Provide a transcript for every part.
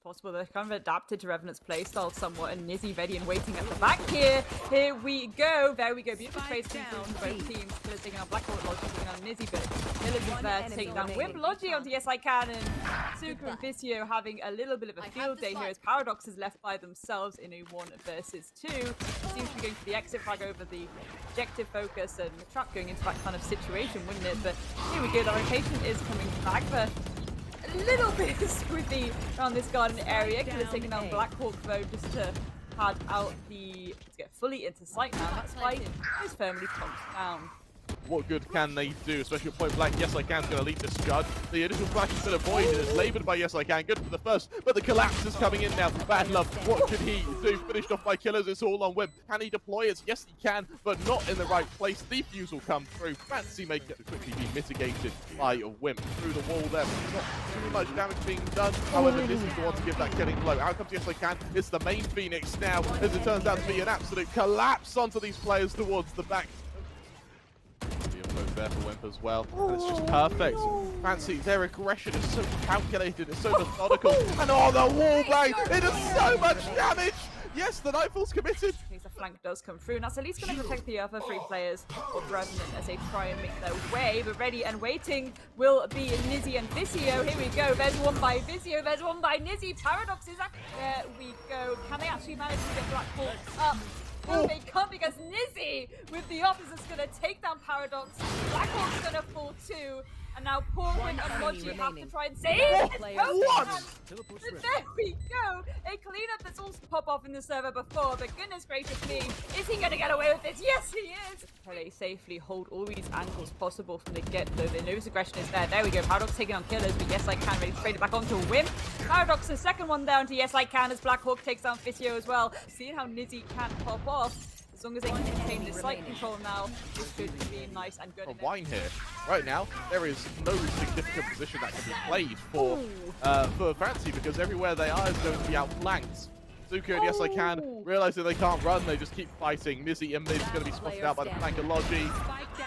possible. They're kind of adapted to Revenant's playstyle somewhat, and nizzy ready and waiting at the back here. Here we go. There we go. Beautiful trades coming through from both teams. Killer's taking on blackhawk, Logi taking on nizzy, but Killer's is there to take down Whimp. Logi onto YESicaN, and Suka and Visio having a little bit of a field day here as Paradox is left by themselves in a 1 versus 2. Seems to be going for the exit flag over the objective focus, and the trap going into that kind of situation, wouldn't it? But here we go. The rotation is coming back, but a little bit squiffy around this garden area. Killer's taking down blackhawk though, just to pad out the to get fully into sight now. That spike is firmly pumped down. What good can they do, especially at point blank? YESicaN's going to lead this Scud. The initial flash has been avoided. It's laboured by YESicaN. Good for the first, but the collapse is coming in now. BADlove, what can he do? Finished off by Killers. It's all on Whimp. Can he deploy it? Yes, he can, but not in the right place. The fuse will come through. Fancy may quickly be mitigated by a Whimp through the wall there. Not too much damage being done. However, this is the one to give that killing blow. Out comes YESicaN. It's the main Phoenix now, as it turns out to be an absolute collapse onto these players towards the back. There for Whimp as well, and it's just perfect. Fancy, their aggression is so calculated, it's so methodical, and oh, the wall bang, it does so much damage! Yes, the Nightfall's committed. The flank does come through, and that's at least going to protect the other 3 players of Revenant as they try and make their way. But ready and waiting will be Nizzy and Visio. Here we go. There's one by Visio. There's one by Nizzy. Paradox is actually... There we go. Can they actually manage to get blackhawk up? No, they can't, because nizzy with the opposites is going to take down Paradox. Blackhawk's going to fall too. And now poor Whimp and Logi have to try and save it. What? But there we go. A cleanup that's also popped off in the server before. But goodness gracious me, is he going to get away with this? Yes, he is. Play safely, hold all these angles possible from the get-go. The nervous aggression is there. There we go. Paradox taking on Killers, but YESicaN ready to trade it back onto Whimp. Paradox, the second one down to YESicaN as blackhawk takes down Visio as well. Seeing how nizzy can pop off. As long as they can maintain the site control now, this should be nice and good. A wine here. Right now, there is no significant position that can be played for Fancy, because everywhere they are is going to be outflanked. Suka and YESicaN, realizing they can't run, they just keep fighting. Nizzy in mid is going to be spotted out by the flank of Logi.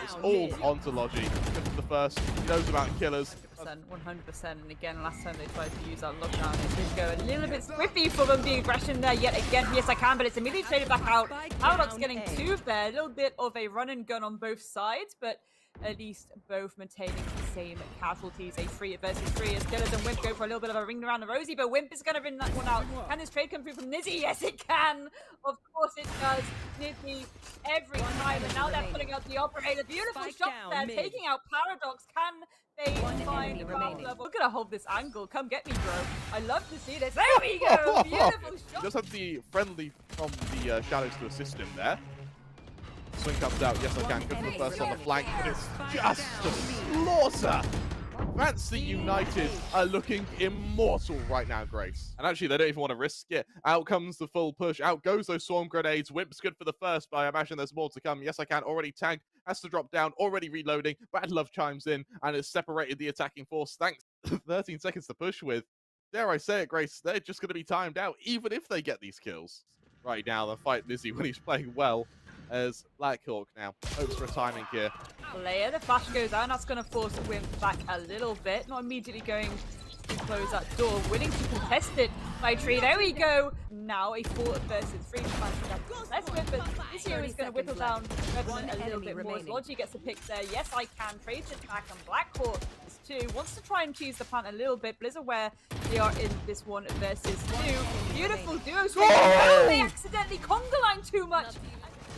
It's all onto Logi. Good for the first. He knows about Killers. 100%, and again, last time they tried to use that lockdown, it did go a little bit squiffy for them. The aggression there yet again. YESicaN, but it's immediately traded back out. Paradox getting 2 there. A little bit of a run and gun on both sides, but at least both maintaining the same casualties. A 3 versus 3 as Killers and Whimp go for a little bit of a ring around the rosy, but Whimp is going to ring that one out. Can this trade come through from Nizzy? Yes, it can. Of course it does. Nizzy every time, and now they're pulling out the operator. Beautiful shot there, taking out Paradox. Can they find BADlove? We're going to hold this angle. Come get me, bro. I love to see this. There we go. Beautiful shot. Just have the friendly from the shadows to assist him there. Swing comes out, YESicaN, good for the first on the flank, but it's just a slaughter! Fancy United are looking immortal right now, Grace. And actually, they don't even want to risk it. Out comes the full push, out goes those swarm grenades. Whimp's good for the first, but I imagine there's more to come. YESicaN already tagged, has to drop down, already reloading. BADlove chimes in, and has separated the attacking force. Thanks. 13 seconds to push with. Dare I say it, Grace, they're just going to be timed out, even if they get these kills. Right now, they'll fight Nizzy when he's playing well. As blackhawk now hopes for a timing here. Player, the flash goes out, and that's going to force Whimp back a little bit. Not immediately going to close that door, willing to contest it by Tree. There we go. Now a 4 versus 3. Let's Whimp, but this here is going to whittle down Revenant a little bit more. Logi gets a pick there. YESicaN trades it back, and blackhawk is 2. Wants to try and cheese the plant a little bit. Blizzard where they are in this 1 versus 2. Beautiful duo swing. Oh, they accidentally conga line too much.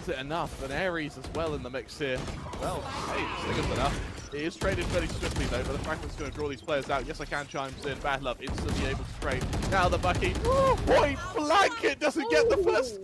Is it enough? And Ares as well in the mix here. Well, hey, it's good enough. It is traded very swiftly though, but the Franklin's going to draw these players out. YESicaN chimes in. BADlove instantly able to trade. Now the Bucky. Point blank! It doesn't get the first.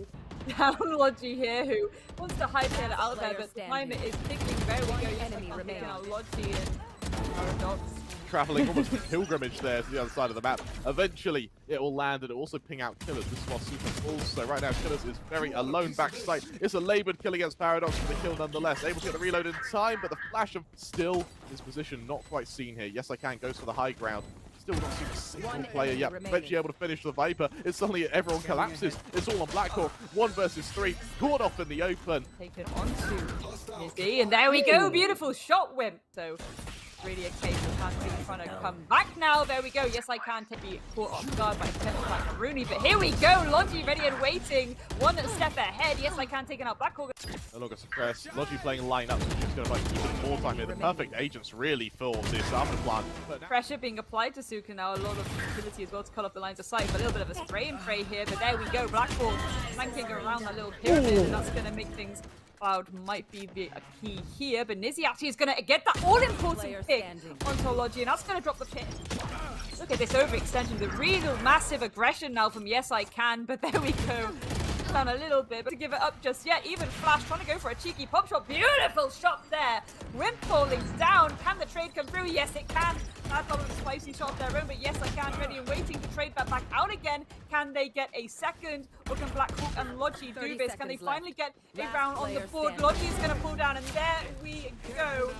Down Logi here, who wants to hightail it out there, but the climate is ticking very well. YESicaN taking out Logi and Paradox. Traveling almost a pilgrimage there to the other side of the map. Eventually, it will land, and it will also ping out Killers. This is what Suka falls. So right now, Killers is very alone backside. It's a laboured kill against Paradox, but the kill nonetheless. Able to get the reload in time, but the flash of still his position not quite seen here. YESicaN goes for the high ground. Still not seen a single player yet. Eventually able to finish the Viper. It's suddenly everyone collapses. It's all on blackhawk. 1 versus 3. Caught off in the open. Take it onto Nizzy, and there we go. Beautiful shot, Whimp. So really a case of Fancy trying to come back now. There we go. Yes, I can be caught off guard by attention like Rooney, but here we go. Logi ready and waiting. One step ahead. Yes, I can taking out blackhawk. No longer suppressed. Logi playing line-up, so she's going to like even more time here. The perfect agents really for this after plan. Pressure being applied to Suka now. A lot of utility as well to cut off the lines of sight. But a little bit of a spray and pray here. But there we go. blackhawk flanking around that little pyramid. And that's going to make things... Cloud might be a key here, but nizzy actually is going to get that all-important pick onto Logi, and that's going to drop the pin. Look at this overextension, the real massive aggression now from YESicaN, but there we go. Down a little bit, but to give it up just yet. Even Flash trying to go for a cheeky pop shot. Beautiful shot there. Whimp falling down. Can the trade come through? Yes, it can. That's a spicy shot of their own, but YESicaN ready and waiting to trade that back out again. Can they get a second? Or can blackhawk and Logi do this? Can they finally get a round on the board? Logi is going to pull down, and there we go.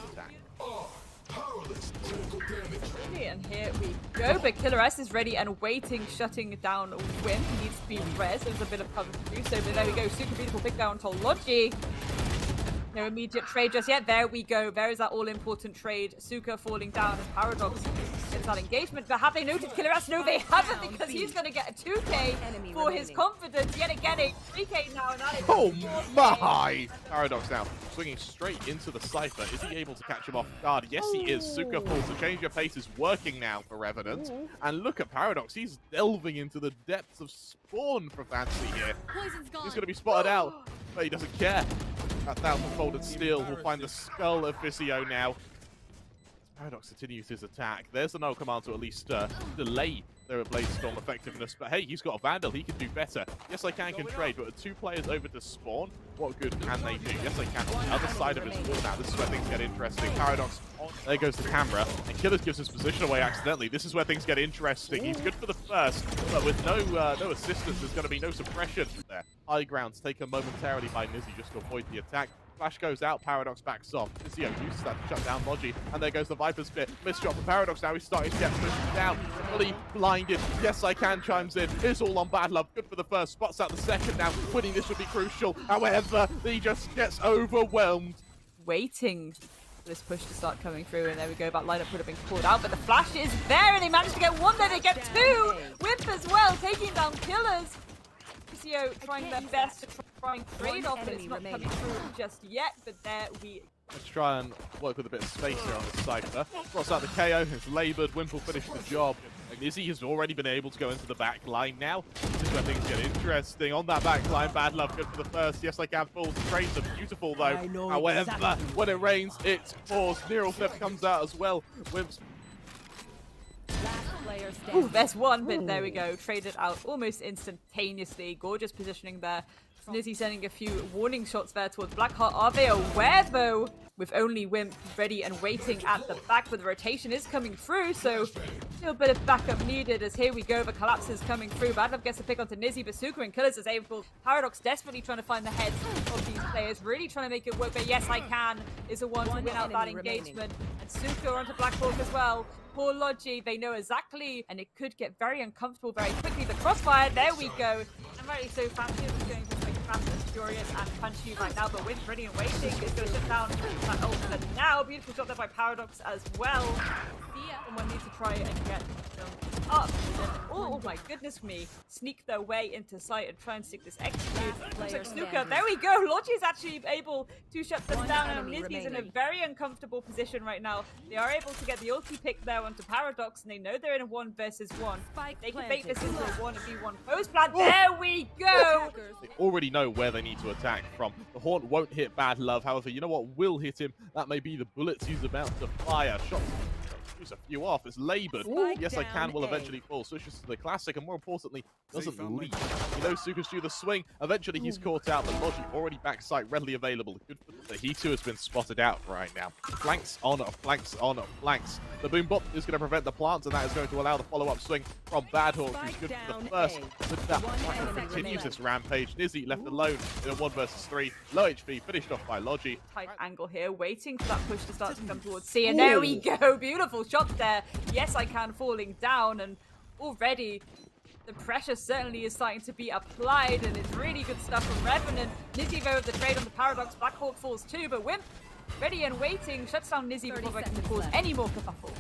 And here we go, but Killer S is ready and waiting, shutting down Whimp. He needs to be res. There's a bit of cover to do so, but there we go. Super beautiful pick down to Logi. No immediate trade just yet. There we go. There is that all-important trade. Suka falling down and Paradox gets that engagement. But have they noted Killer S? No, they haven't, because he's going to get a 2k for his confidence. Yet again, a 3k now. And that is oh my! Paradox now swinging straight into the Cypher. Is he able to catch him off guard? Yes, he is. Suka falls. The change of pace is working now for Revenant. And look at Paradox. He's delving into the depths of spawn for Fancy here. He's going to be spotted out, but he doesn't care. That 1,000-folded steel will find the skull of Visio now. Paradox continues his attack. There's the null command to at least delay their Blaze Storm effectiveness. But hey, he's got a Vandal. He can do better. YESicaN can trade, but with 2 players over to spawn, what good can they do? YESicaN on the other side of his wall now. This is where things get interesting. Paradox, there goes the camera. And Killers gives his position away accidentally. This is where things get interesting. He's good for the first, but with no assistance, there's going to be no suppression there. High grounds taken momentarily by nizzy just to avoid the attack. Flash goes out, Paradox backs off. Visio uses that to shut down Logi, and there goes the Viper's Spit. Missed shot for Paradox now, he's starting to get pushed down. Fully blinded. YESicaN chimes in. It's all on BADlove. Good for the first, spots out the second now. Winning this would be crucial. However, he just gets overwhelmed. Waiting for this push to start coming through, and there we go. That lineup would have been called out, but the Flash is there, and they managed to get 1 there. They get 2. Whimp as well, taking down Killers. Visio trying their best to try and trade off, but it's not coming through just yet. But there we Let's try and work with a bit of space here on the Cypher. Cross out the KO, it's laboured, Whimp will finish the job. And nizzy has already been able to go into the back line now. This is where things get interesting. On that back line, BADlove good for the first. YESicaN falls, trades are beautiful though. However, when it rains, it pours. Neural Flip comes out as well. Whimp's ooh, there's 1, but there we go. Traded out almost instantaneously. Gorgeous positioning there. nizzy sending a few warning shots there towards Blackheart. Are they aware, though? With only Whimp ready and waiting at the back, but the rotation is coming through, so a little bit of backup needed as here we go. The collapse is coming through. BADlove gets a pick onto nizzy, but Suka and Killers is able. Paradox desperately trying to find the heads of these players, really trying to make it work, but YESicaN is the one to win out that engagement. And Suka onto blackhawk as well. Poor Logi, they know exactly, and it could get very uncomfortable very quickly. The crossfire, there we go. And very so Fancy is going to make fast and furious and punchy right now, but Whimp ready and waiting. It's going to shut down that ultimate now. Beautiful shot there by Paradox as well. Someone needs to try and get them up. And, oh my goodness me. Sneak their way into sight and try and stick this execute. Looks like Suka. There we go. Logi is actually able to shut them down, and nizzy's in a very uncomfortable position right now. They are able to get the ulti pick there onto Paradox, and they know they're in a 1 versus 1. They can bait this into a 1v1 post plant. There we go. They already know where they need to attack from. The Haunt won't hit BADlove. However, you know what will hit him? That may be the bullets he's about to fire. Shots. A few off. It's laboured. YESicaN will eventually fall. Switches to the classic, and more importantly, doesn't leave. He knows Suka's due the swing. Eventually, he's caught out. The Logi already backside, readily available. Good for he too has been spotted out right now. Flanks on flanks on flanks. The boom bot is going to prevent the plants, and that is going to allow the follow-up swing from BADhawk, who's good for the first. With that, continues this rampage. nizzy left alone in a 1 versus 3. Low HP, finished off by Logi. Tight angle here, waiting for that push to start to come towards C, and there we go. Beautiful shot there. YESicaN falling down, and already the pressure certainly is starting to be applied, and it's really good stuff from Revenant. nizzy though with the trade on the Paradox. Blackhawk falls too, but Whimp Ready and waiting, shuts down nizzy before they can cause any more kerfuffle.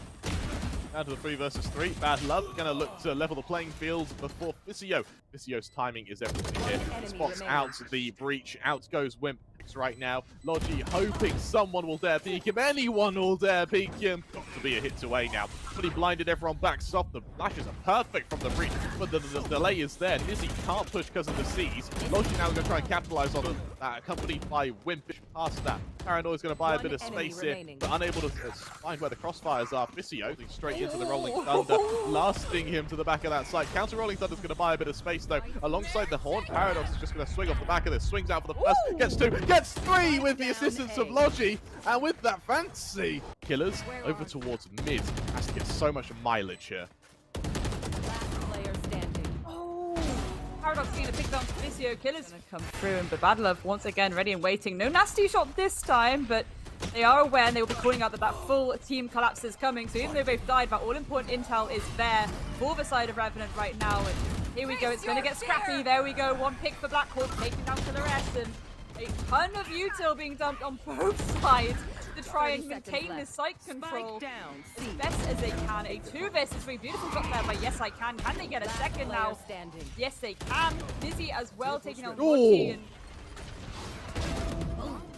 Down to the 3 versus 3. BADlove going to look to level the playing field before Visio. Visio's timing is everything here. Spots out the breach. Out goes Whimp right now. Logi hoping someone will dare peek him. Anyone will dare peek him. Got to be a hit away now. But he blinded everyone back. Stop. The flashes are perfect from the breach. But the delay is there. nizzy can't push because of the C's. Logi now going to try and capitalize on it. Accompanied by Whimp past that. Paranoid's going to buy a bit of space here, but unable to find where the crossfires are. Visio straight into the Rolling Thunder, lasting him to the back of that site. Counter Rolling Thunder's going to buy a bit of space though, alongside the Horn. Paradox is just going to swing off the back of this, swings out for the first, gets 2, gets 3 with the assistance of Logi, and with that fancy killers over towards mid. Has to get so much mileage here. Paradox being a pick down for Visio. Killers gonna come through, but BADlove once again ready and waiting. No nasty shot this time, but they are aware and they will be calling out that full team collapse is coming. So even though both died, that all-important intel is there for the side of Revenant right now. And here we go, it's gonna get scrappy. There we go, 1 pick for blackhawk, taking down killers, and a ton of util being dumped on both sides to try and maintain this site control as best as they can. A 2 versus 3, beautiful shot there by YESicaN. Can they get a second now? Yes, they can. nizzy as well, taking out Logi.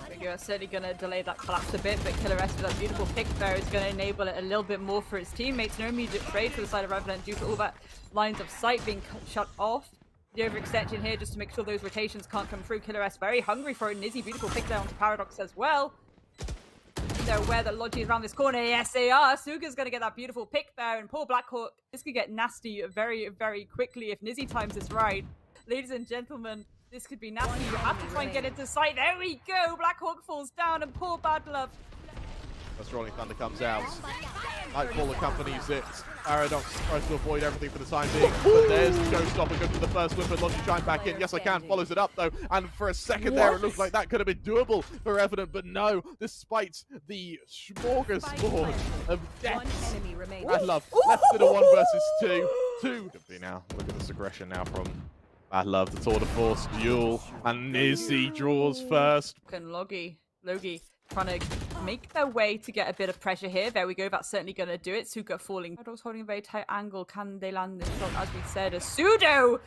And you're certainly going to delay that collapse a bit, but killers with that beautiful pick there is going to enable it a little bit more for his teammates. No immediate trade for the side of Revenant due to all that lines of sight being shut off. The overextension here just to make sure those rotations can't come through. killers very hungry for it. nizzy, beautiful pick down to Paradox as well. They're aware that Logi is around this corner. Yes, they are. Suka's going to get that beautiful pick there. And poor blackhawk, this could get nasty very, very quickly if nizzy times this right. Ladies and gentlemen, this could be nasty. You have to try and get into sight. There we go. Blackhawk falls down and poor BADlove. As Rolling Thunder comes out. Nightfall accompanies it. Paradox tries to avoid everything for the time being. But there's the Showstopper, goes for the first whip, and Logi shine back in. YESicaN follows it up though. And for a second there, it looked like that could have been doable for Revenant. But no, despite the smorgasbord of deaths, BADlove left it a 1 versus 2. 2. Could be now. Look at this aggression now from BADlove. The tour de force duel. And nizzy draws first. And Logi trying to make their way to get a bit of pressure here. There we go. That's certainly going to do it. Suka falling. Paradox holding a very tight angle. Can they land this shot? As we said, a pseudo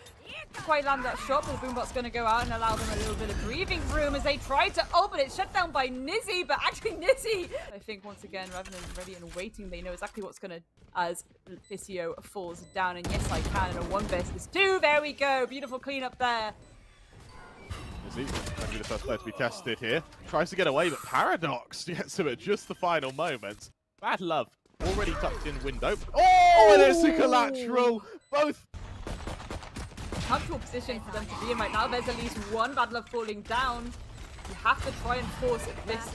quite land that shot, but the boombot's going to go out and allow them a little bit of breathing room as they try to open it. Shut down by nizzy, but actually nizzy, I think once again, Revenant ready and waiting. They know exactly what's going to, as Visio falls down. And YESicaN in a 1 versus 2. There we go. Beautiful cleanup there. nizzy going to be the first player to be tested here. Tries to get away, but Paradox gets him at just the final moment. BADlove already tucked in window. Oh, and it's a collateral. Both. Comfortable position for them to be in right now. There's at least 1 BADlove falling down. You have to try and force this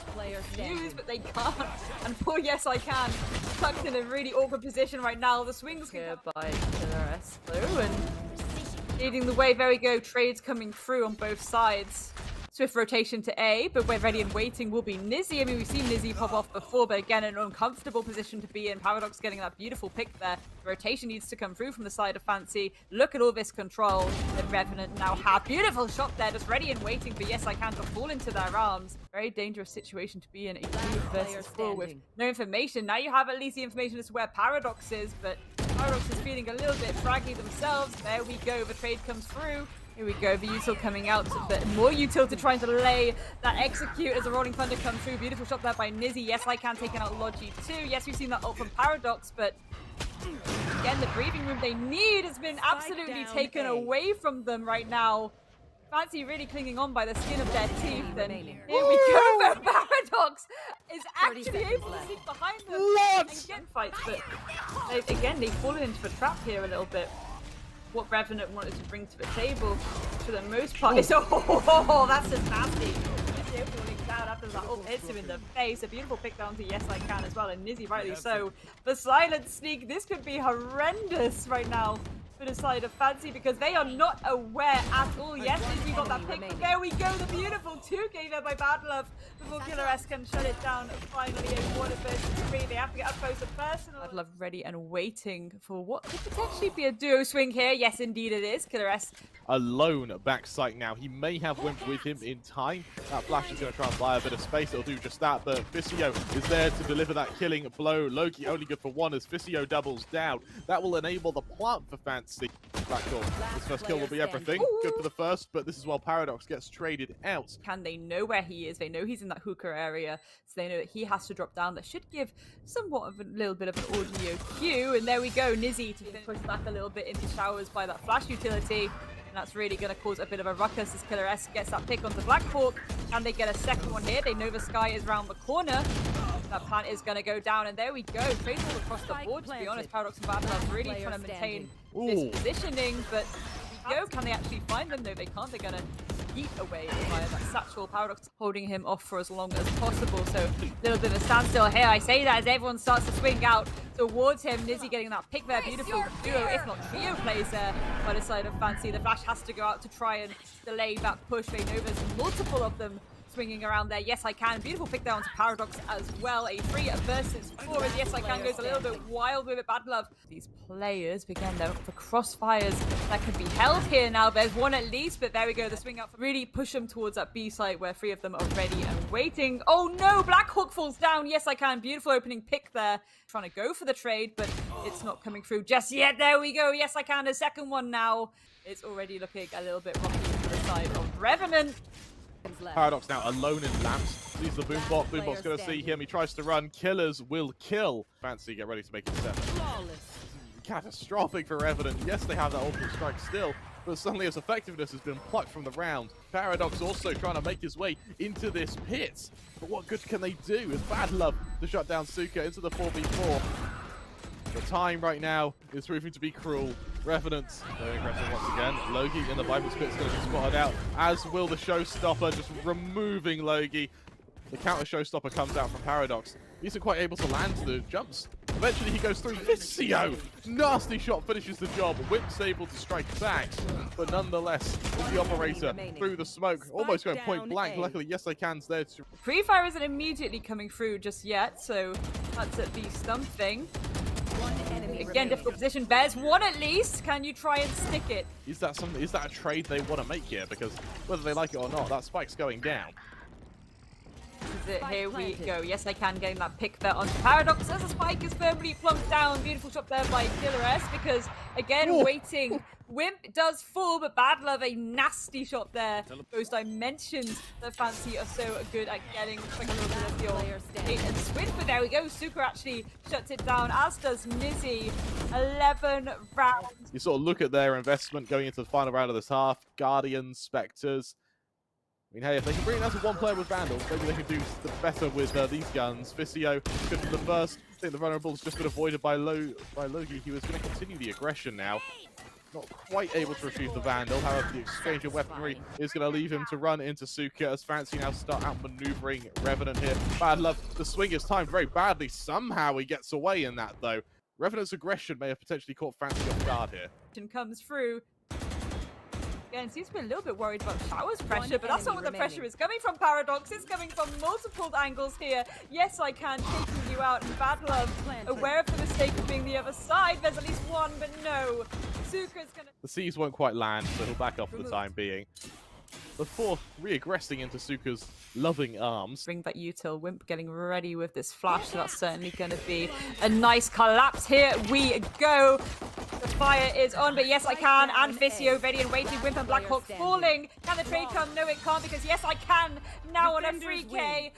fuse, but they can't. And poor YESicaN tucked in a really awkward position right now. The swings here by killers and leading the way. There we go. Trades coming through on both sides. Swift rotation to A, but we're ready and waiting will be nizzy. I mean, we've seen nizzy pop off before, but again, an uncomfortable position to be in. Paradox getting that beautiful pick there. The rotation needs to come through from the side of Fancy. Look at all this control that Revenant now have. Beautiful shot there, just ready and waiting for YESicaN to fall into their arms. Very dangerous situation to be in. A 2 versus 4 with no information. Now you have at least the information as to where Paradox is, but Paradox is feeling a little bit fraggy themselves. There we go, the trade comes through. Here we go, the util coming out, but more util to try and delay that execute as the Rolling Thunder comes through. Beautiful shot there by nizzy. YESicaN taking out Logi too. Yes, we've seen that ult from Paradox, but again, the breathing room they need has been absolutely taken away from them right now. Fancy really clinging on by the skin of their teeth. And here we go, Paradox is actually able to sneak behind them and get fights, but they've fallen into a trap here a little bit. What Revenant wanted to bring to the table, for the most part, is that's just nasty. Visio falling down after that ult hits him in the face. A beautiful pick down to YESicaN as well, and nizzy rightly so. The silent sneak, this could be horrendous right now for for the side of Fancy because they are not aware at all. Yes, we got that pick. There we go, the beautiful 2K there by BADlove before KillerS can shut it down. Finally, a 1 versus 3. They have to get up close and personal. BADlove ready and waiting for what could potentially be a duo swing here. Yes, indeed it is. KillerS alone at backside now. He may have Whimp with him in time. That flash is going to try and buy a bit of space. It'll do just that, but Visio is there to deliver that killing blow. Loki only good for 1 as Visio doubles down. That will enable the plant for Fancy. Blackthorn. This first kill will be everything. Good for the first, but this is while Paradox gets traded out. They know where he is. They know he's in that hookah area, so they know that he has to drop down. That should give somewhat of a little bit of an audio cue. And there we go, Nizzy to push back a little bit into showers by that flash utility. And that's really going to cause a bit of a ruckus as KillerS gets that pick onto blackhawk. Can they get a second one here? They know the sky is round the corner. That plant is going to go down, and there we go. Trades all across the board, to be honest. Paradox and BADlove really trying to maintain this positioning, but here we go. Can they actually find them? No, they can't. They're going to yeet away via that satchel. Paradox holding him off for as long as possible, so a little bit of a standstill here. I say that as everyone starts to swing out towards him. Nizzy getting that pick there. Beautiful duo, if not trio plays there by the side of Fancy. The flash has to go out to try and delay that push. They know there's multiple of them swinging around there. YESicaN, beautiful pick down to Paradox as well. A 3 versus 4 as YESicaN goes a little bit wild with it. BADlove. These players, again, the crossfires that could be held here now. There's one at least, but there we go. The swing up really push them towards that B site where 3 of them are ready and waiting. Oh no, blackhawk falls down. YESicaN, beautiful opening pick there. Trying to go for the trade, but it's not coming through just yet. There we go. YESicaN, a second one now. It's already looking a little bit rocky to the side of Revenant. Paradox now alone in lamps. Sees the Boombot. Boombot's going to see him. He tries to run. Killers will kill. Fancy, get ready to make it 7. Catastrophic for Revenant. Yes, they have that ultimate strike still, but suddenly his effectiveness has been plucked from the round. Paradox also trying to make his way into this pit. But what good can they do? With BADlove to shut down Suka into the 4v4. The time right now is proving to be cruel. Revenant very aggressive once again. Logi in the Viper Spit's going to be spotted out, as will the Showstopper, just removing Logi. The counter Showstopper comes out from Paradox. He isn't quite able to land the jumps. Eventually he goes through. Visio! Nasty shot finishes the job. Whimp's able to strike back, but nonetheless, is the operator through the smoke, almost going point blank. Luckily, YESicaN's there to... Pre-fire isn't immediately coming through just yet, so that's at least something. Again, difficult position. Bears 1 at least. Can you try and stick it? Is that something? Is that a trade they want to make here? Because whether they like it or not, that spike's going down. Here we go. YESicaN getting that pick there onto Paradox as the spike is firmly plunked down. Beautiful shot there by KillerS because, again, waiting. Whimp does fall, but BADlove, a nasty shot there. Those dimensions that Fancy are so good at getting like a little bit of your hit and swing. But there we go. Suka actually shuts it down, as does Nizzy. 11 rounds. You sort of look at their investment going into the final round of this half. Guardians, Spectres. I mean, hey, if they can bring it down to 1 player with Vandals, maybe they can do better with these guns. Visio, good for the first. I think the vulnerable's just been avoided by Logi. He was going to continue the aggression now. Not quite able to retrieve the Vandal. However, the exchange of weaponry is going to leave him to run into Suka as Fancy now start outmaneuvering Revenant here. BADlove, the swing is timed very badly. Somehow he gets away in that, though. Revenant's aggression may have potentially caught Fancy off guard here. Comes through. Again, seems to be a little bit worried about Showers pressure, but that's not where the pressure is coming from. Paradox. It's coming from multiple angles here. YESicaN taking you out, and BADlove aware of the mistake of being the other side. There's at least one, but no. Suka's gonna... The C's won't quite land, so he'll back off for the time being. Before re-aggressing into Suka's loving arms. Bring that util. Whimp getting ready with this flash, so that's certainly going to be a nice collapse. Here we go. The fire is on, but YESicaN and Visio ready and waiting. Whimp and blackhawk falling. Can the trade come? No, it can't, because YESicaN now on a 3K.